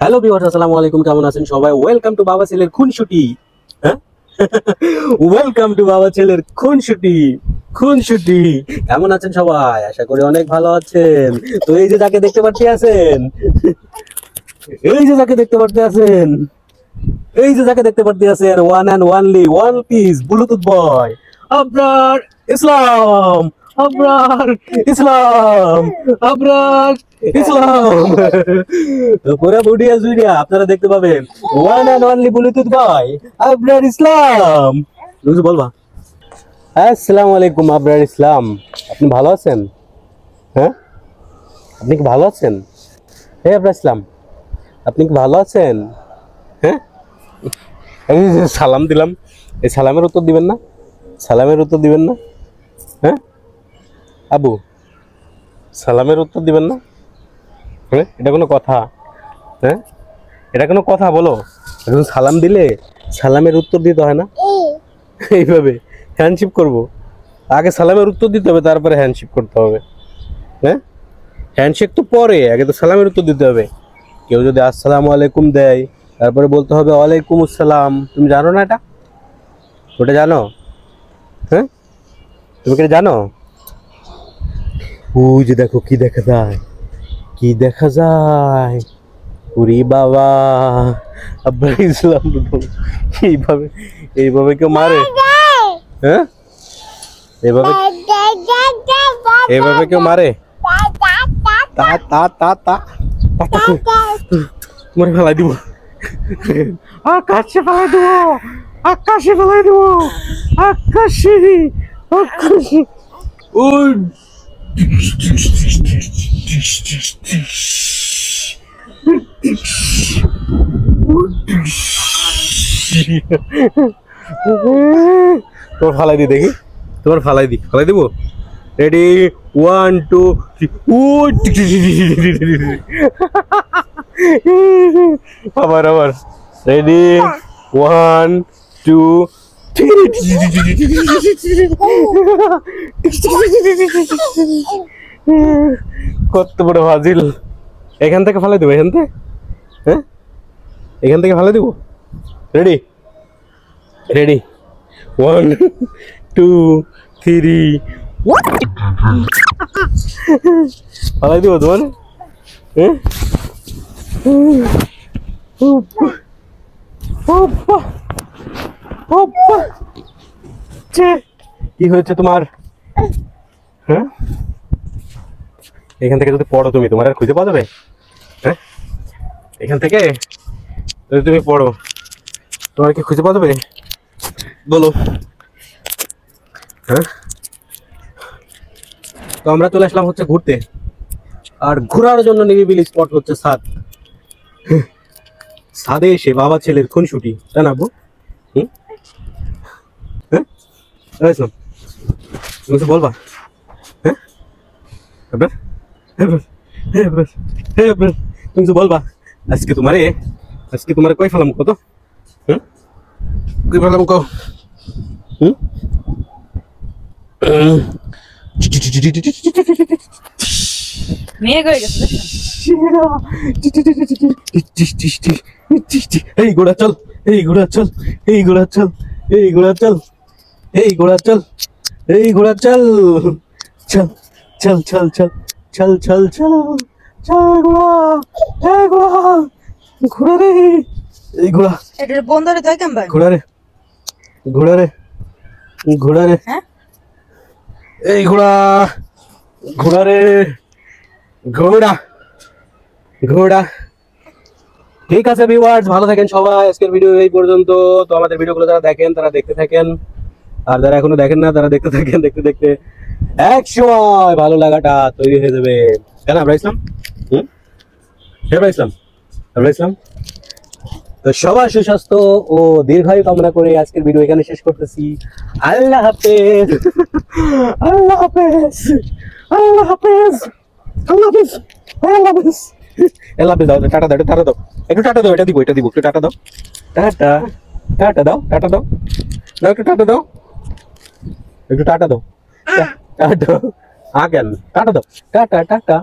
Hello viewers, আসসালামু আলাইকুম। কেমন আছেন সবাই? ওয়েলকাম টু বাবা ছেলের খুনসুটি। হ্যাঁ, ওয়েলকাম টু বাবা ছেলের খুনসুটি। খুনসুটি কেমন আছেন সবাই? আশা করি অনেক ভালো আছেন। তো এই যে যাকে দেখতে পাচ্ছি আছেন, এই যে যাকে দেখতে পাচ্ছি আছেন, এই যে যাকে দেখতে পাচ্ছি আছেন, one and only one piece Bluetooth boy Abrar Islam. Abrar Islam, Abrar Islam. তো পুরো ভিডিও আপনারা দেখতে পাবেন। One and only Bluetooth boy Abrar Islam. বুঝে বলবা আসসালামু আলাইকুম আবরার ইসলাম। আপনি ভালো আছেন? হ্যাঁ, আপনি কি ভালো আছেন? হে আবরার ইসলাম, আপনি কি ভালো আছেন? হ্যাঁ, এই যে সালাম দিলাম, এই সালামের উত্তর দিবেন না? সালামের উত্তর দিবেন না? হ্যাঁ আবু, সালামের উত্তর দিবেন না? হ্যাঁ, এটা কোনো কথা? হ্যাঁ, এটা কোনো কথা বলো? এখন সালাম দিলে সালামের উত্তর দিতে হয় না? এইভাবে হ্যান্ডশিপ করব? আগে সালামের উত্তর দিতে হবে, তারপরে হ্যান্ডশিপ করতে হবে। হ্যাঁ, হ্যান্ডশেক তো পরে, আগে তো সালামের উত্তর দিতে হবে। কেউ যদি আসসালামু আলাইকুম দেয়, তারপরে বলতে হবে ওয়ালাইকুম আসসালাম। তুমি জানো না এটা? ওটা জানো? হ্যাঁ, তুমি কি জানো? ওই যে দেখো কি দেখা যায়, কি দেখা যায়। ওরে বাবা, আব্বা ইসলাম এইভাবে, এইভাবে কেউ মারে? হ্যাঁ, এইভাবে, এইভাবে কেউ মারে? তা তা তা তা মরে ফেলাই দিব, আকাশে ফেলাই দিব, আকাশে ফেলাই দিব, আকাশে, আকাশে। ওই তোমার ফালাই দি, দেখি তোমার ফালাই দি, ফালাই দিব। রেডি, 1 2 আবার আবার রেডি, 1 2 কত বড় ফাজিল। এখান থেকে ফালাই দেবো, এখান থেকে। হ্যাঁ, এখান থেকে ফালাই দেবো। রেডি রেডি, 1 2 3 ফালাই দিব তোমার। হ্যাঁ, কি হয়েছে তোমার? হ্যাঁ, এখান থেকে যদি পড়ো তুমি, তোমার আর খুঁজে পাওয়া যাবে? হ্যাঁ, এখান থেকে যদি তুমি পড়ো, তোমার কি খুঁজে পাওয়া যাবে? বলো। হ্যাঁ, তো আমরা চলে আসলাম হচ্ছে ঘুরতে, আর ঘোরার জন্য নিরিবিলি স্পট হচ্ছে ছাদ। ছাদে এসে বাবা ছেলের খুনসুটি, তাই না? হ্যাঁ, তুমি বলবা? হ্যাঁ, তুমি বলবা আজকে তোমারে, আজকে তোমার কই ফেলাম কত? হ্যাঁ, কই ফেলাম কো? এই ঘোড়া চল, এই ঘোড়া চল, এই ঘোড়া চল, এই ঘোড়া চল, এই ঘোড়া চল, এই ঘোড়া চল, চল চল চল চল চল চল চল চল ঘোড়া, এই ঘোড়া, ঘোড়া রে, এই ঘোড়া, এটা বন্ধরে তাই কেন ভাই? ঘোড়া রে, ঘোড়া রে, ঘোড়া রে, হ্যাঁ, এই ঘোড়া, ঘোড়া রে, ঘোড়া, ঘোড়া। ঠিক আছে ভিউয়ার্স, ভালো থাকেন সবাই। আজকের ভিডিও এই পর্যন্ত। তো আমাদের ভিডিওগুলো যারা দেখেন তারা দেখতে থাকেন, আর যারা এখনো দেখেন না তারা দেখতে থাকেন। দেখতে দেখতে এক সময় ভালো লাগাটা তৈরি হয়ে যাবে। কেন আবরার ইসলাম? আবরার ইসলাম, আবরার ইসলাম। তো সবার সুস্বাস্থ্য ও দীর্ঘায়ু কামনা করে আজকের ভিডিও এখানে শেষ করতেছি। আল্লাহ হাফেজ, আল্লাহ হাফেজ, আল্লাহ হাফেজ, আল্লাহ হাফেজ, আল্লাহ হাফেজ, আল্লাহ হাফেজ। দাও, টাটা দাও, টাটা দাও, একটু টাটা দাও, এটা দিব, এটা দিব, একটু টাটা দাও, টাটা, টাটা দাও, টাটা দাও, দাও একটু টাটা দাও, একটু টাটা দাও, টাটা, আ কেন টাটা দাও, টাটা টাটা।